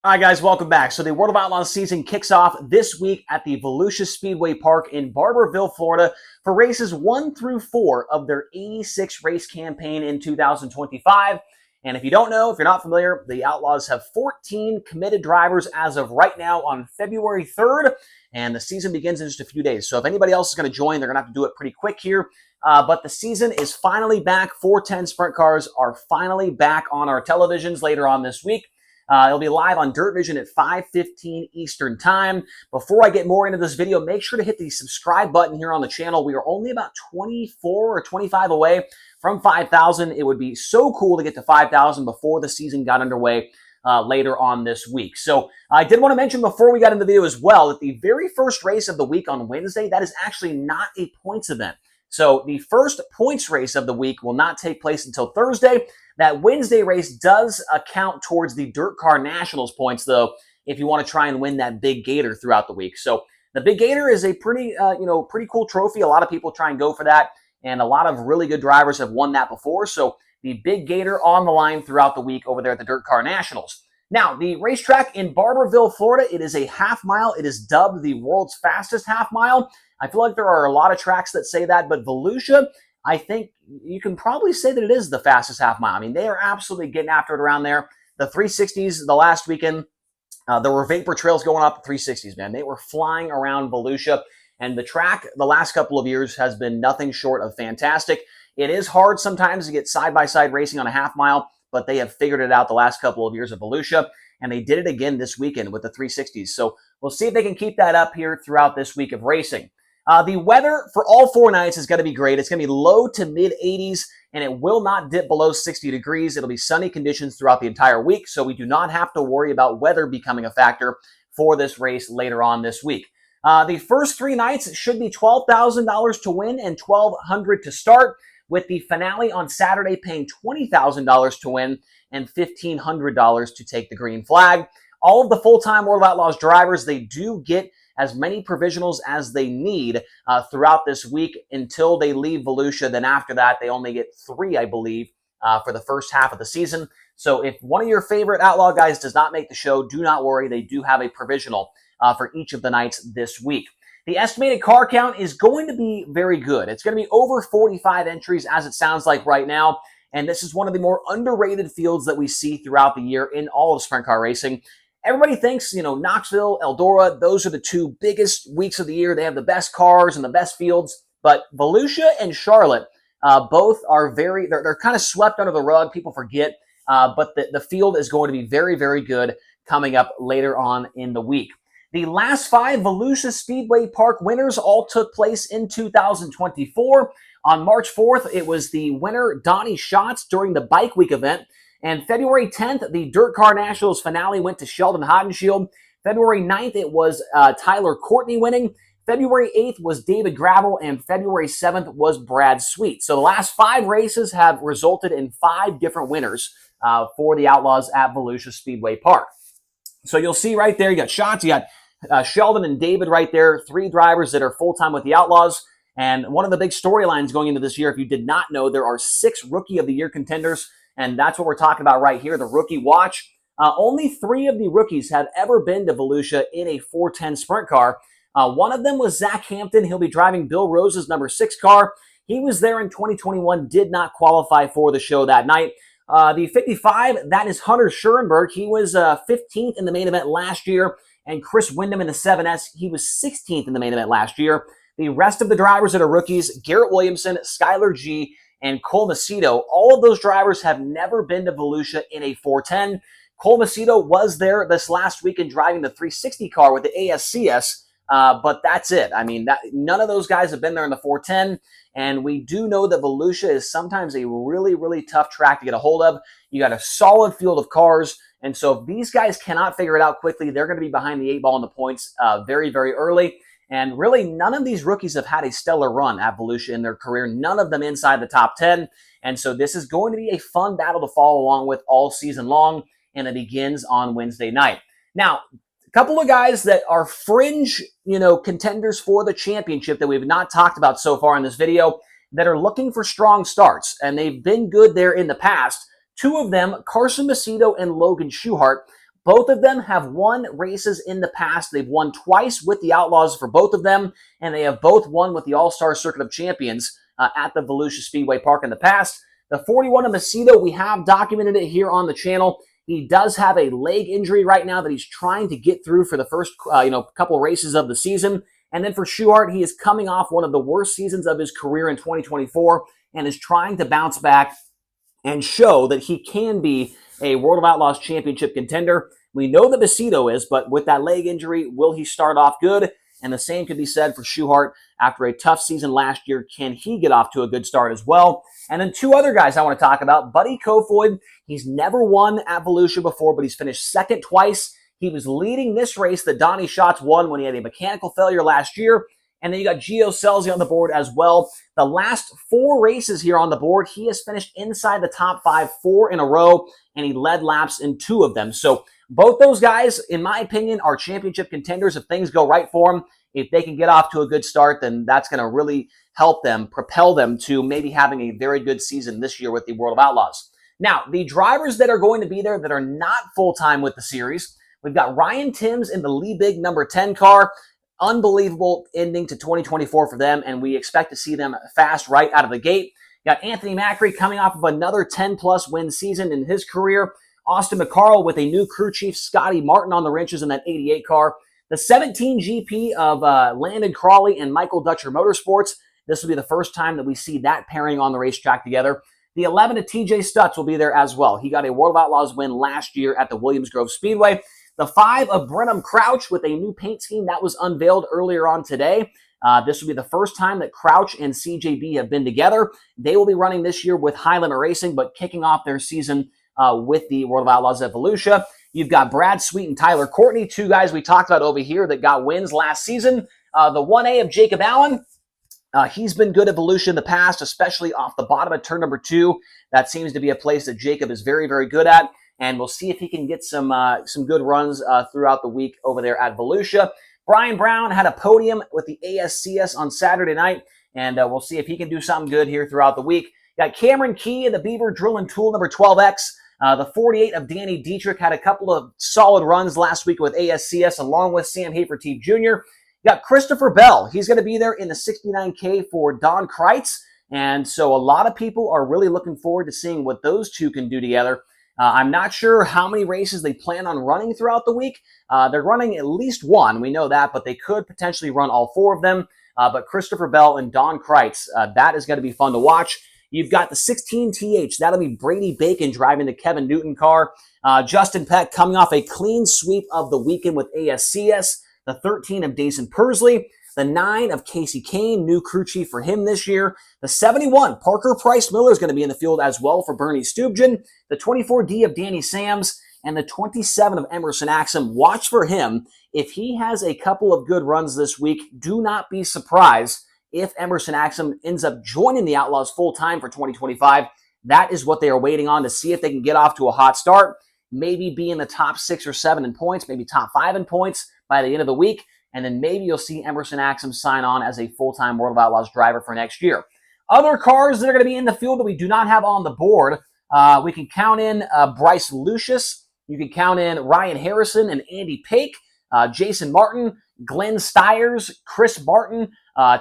All right, guys, welcome back. So the World of Outlaws season kicks off this week at the Volusia Speedway Park in Barberville, Florida for races 1 through 4 of their 86 race campaign in 2025. And if you don't know, if you're not familiar, the Outlaws have 14 committed drivers as of right now on February 3rd, and the season begins in just a few days. So if anybody else is going to join, they're going to have to do it pretty quick here. But the season is finally back. 410 sprint cars are finally back on our televisions later on this week. It'll be live on Dirt Vision at 5:15 Eastern Time. Before I get more into this video, make sure to hit the subscribe button here on the channel. We are only about 24 or 25 away from 5,000. It would be so cool to get to 5,000 before the season got underway later on this week. So I did want to mention before we got into the video as well that the very first race of the week on Wednesday, that is actually not a points event. So the first points race of the week will not take place until Thursday. That Wednesday race does account towards the Dirt Car Nationals points, though, if you want to try and win that big gator throughout the week. So the big gator is a pretty cool trophy. A lot of people try and go for that, and a lot of really good drivers have won that before. So the big gator on the line throughout the week over there at the Dirt Car Nationals. Now, the racetrack in Barberville, Florida, it is a half mile. It is dubbed the world's fastest half mile. I feel like there are a lot of tracks that say that, but Volusia, I think you can probably say that it is the fastest half mile. I mean, they are absolutely getting after it around there. The 360s, the last weekend, there were vapor trails going up the 360s, man. They were flying around Volusia, and the track the last couple of years has been nothing short of fantastic. It is hard sometimes to get side-by-side racing on a half mile, but they have figured it out the last couple of years of Volusia, and they did it again this weekend with the 360s. So we'll see if they can keep that up here throughout this week of racing. The weather for all 4 nights is going to be great. It's going to be low to mid 80s, and it will not dip below 60 degrees. It'll be sunny conditions throughout the entire week, so we do not have to worry about weather becoming a factor for this race later on this week. The first 3 nights should be $12,000 to win and $1,200 to start, with the finale on Saturday paying $20,000 to win and $1,500 to take the green flag. All of the full-time World of Outlaws drivers, they do get as many provisionals as they need throughout this week until they leave Volusia. Then after that, they only get 3, I believe, for the first half of the season. So if one of your favorite Outlaw guys does not make the show, do not worry. They do have a provisional for each of the nights this week. The estimated car count is going to be very good. It's going to be over 45 entries, as it sounds like right now. And this is one of the more underrated fields that we see throughout the year in all of sprint car racing. Everybody thinks, Knoxville, Eldora, those are the 2 biggest weeks of the year. They have the best cars and the best fields. But Volusia and Charlotte both are they're kind of swept under the rug. People forget. But the field is going to be very, very good coming up later on in the week. The last 5 Volusia Speedway Park winners all took place in 2024. On March 4th, it was the winner, Donnie Schatz, during the Bike Week event. And February 10th, the Dirt Car Nationals finale went to Sheldon Haudenschild. February 9th, it was Tyler Courtney winning. February 8th was David Gravel, and February 7th was Brad Sweet. So the last 5 races have resulted in 5 different winners for the Outlaws at Volusia Speedway Park. So you'll see right there, you got Schatz, you got Sheldon and David right there, 3 drivers that are full-time with the Outlaws. And one of the big storylines going into this year, if you did not know, there are 6 Rookie of the Year contenders. And that's what we're talking about right here, the Rookie Watch. Only 3 of the rookies have ever been to Volusia in a 410 sprint car. One of them was Zach Hampton. He'll be driving Bill Rose's number 6 car. He was there in 2021, did not qualify for the show that night. The 55, that is Hunter Schurenberg. He was 15th in the main event last year. And Chris Windham in the 7S, he was 16th in the main event last year. The rest of the drivers that are rookies, Garrett Williamson, Skylar G., and Cole Macedo, all of those drivers have never been to Volusia in a 410. Cole Macedo was there this last weekend driving the 360 car with the ASCS, but that's it. I mean, none of those guys have been there in the 410, and we do know that Volusia is sometimes a really, really tough track to get a hold of. You got a solid field of cars, and so if these guys cannot figure it out quickly, they're going to be behind the 8 ball in the points very, very early. And really, none of these rookies have had a stellar run at Volusia in their career, none of them inside the top 10. And so this is going to be a fun battle to follow along with all season long, and it begins on Wednesday night. Now, a couple of guys that are fringe, contenders for the championship that we've not talked about so far in this video that are looking for strong starts, and they've been good there in the past. 2 of them, Carson Macedo and Logan Schuchart, Both of them have won races in the past. They've won twice with the Outlaws for both of them, and they have both won with the All-Star Circuit of Champions at the Volusia Speedway Park in the past. The 41 of Macedo, we have documented it here on the channel. He does have a leg injury right now that he's trying to get through for the first couple races of the season. And then for Schuhart, he is coming off one of the worst seasons of his career in 2024 and is trying to bounce back and show that he can be a World of Outlaws championship contender. We know that Macedo is, but with that leg injury, will he start off good? And the same could be said for Schuhart. After a tough season last year, can he get off to a good start as well? And then two other guys I want to talk about. Buddy Kofoid, he's never won at Volusia before, but he's finished second twice. He was leading this race that Donnie Schatz won when he had a mechanical failure last year. And then you got Gio Scelzi on the board as well. The last 4 races here on the board, he has finished inside the top 5 4 in a row, and he led laps in 2 of them. So both those guys, in my opinion, are championship contenders if things go right for them. If they can get off to a good start, then that's going to really help them, propel them to maybe having a very good season this year with the World of Outlaws. Now, the drivers that are going to be there that are not full-time with the series, we've got Ryan Timms in the Lee Big number 10 car. Unbelievable ending to 2024 for them, and we expect to see them fast right out of the gate. You got Anthony Macri coming off of another 10-plus win season in his career. Austin McCarl with a new crew chief, Scotty Martin, on the wrenches in that 88 car. The 17 GP of Landon Crawley and Michael Dutcher Motorsports. This will be the first time that we see that pairing on the racetrack together. The 11 of TJ Stutz will be there as well. He got a World of Outlaws win last year at the Williams Grove Speedway. The 5 of Brenham Crouch with a new paint scheme that was unveiled earlier on today. This will be the first time that Crouch and CJB have been together. They will be running this year with High Limit Racing, but kicking off their season with the World of Outlaws at Volusia. You've got Brad Sweet and Tyler Courtney, 2 guys we talked about over here that got wins last season. The 1A of Jacob Allen. He's been good at Volusia in the past, especially off the bottom of turn number 2. That seems to be a place that Jacob is very, very good at. And we'll see if he can get some good runs throughout the week over there at Volusia. Brian Brown had a podium with the ASCS on Saturday night, and we'll see if he can do something good here throughout the week. Got Cameron Key in the Beaver Drill and Tool number 12X. The 48 of Danny Dietrich had a couple of solid runs last week with ASCS, along with Sam Haferteef Jr. You got Christopher Bell. He's going to be there in the 69K for Don Kreitz. And so a lot of people are really looking forward to seeing what those two can do together. I'm not sure how many races they plan on running throughout the week. They're running at least one, we know that, but they could potentially run all 4 of them. But Christopher Bell and Don Kreitz, that is going to be fun to watch. You've got the 16TH. That'll be Brady Bacon driving the Kevin Newton car. Justin Peck coming off a clean sweep of the weekend with ASCS. The 13 of Dason Persley. The 9 of Casey Kane, new crew chief for him this year. The 71, Parker Price Miller is going to be in the field as well for Bernie Stubjen. The 24D of Danny Sams. And the 27 of Emerson Axum. Watch for him. If he has a couple of good runs this week, do not be surprised if Emerson Axum ends up joining the Outlaws full-time for 2025. That is what they are waiting on to see if they can get off to a hot start. Maybe be in the top 6 or 7 in points, maybe top 5 in points by the end of the week. And then maybe you'll see Emerson Axum sign on as a full-time World of Outlaws driver for next year. Other cars that are going to be in the field that we do not have on the board, we can count in Bryce Lucius. You can count in Ryan Harrison and Andy Pake, Jason Martin, Glenn Stiers, Chris Martin,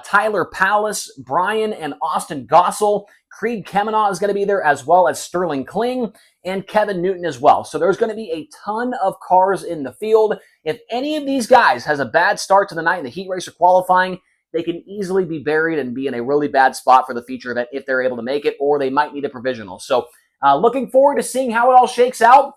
Tyler Pallas, Brian and Austin Gossel. Creed Kemenaugh is going to be there, as well as Sterling Kling and Kevin Newton as well. So there's going to be a ton of cars in the field. If any of these guys has a bad start to the night in the heat race or qualifying, they can easily be buried and be in a really bad spot for the feature event if they're able to make it, or they might need a provisional. So looking forward to seeing how it all shakes out.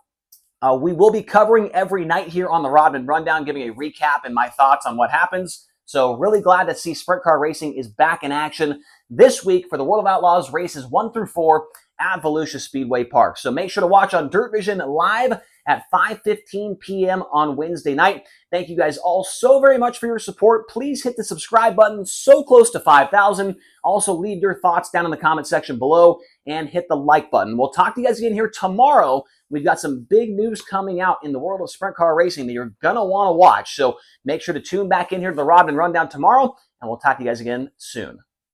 We will be covering every night here on the Rodman Rundown, giving a recap and my thoughts on what happens. So really glad to see Sprint Car Racing is back in action this week for the World of Outlaws races 1 through 4 at Volusia Speedway Park. So make sure to watch on Dirt Vision live at 5:15 p.m. on Wednesday night. Thank you guys all so very much for your support. Please hit the subscribe button, so close to 5,000. Also leave your thoughts down in the comment section below and hit the like button. We'll talk to you guys again here tomorrow. We've got some big news coming out in the world of sprint car racing that you're going to want to watch. So make sure to tune back in here to the Rodman Rundown tomorrow, and we'll talk to you guys again soon.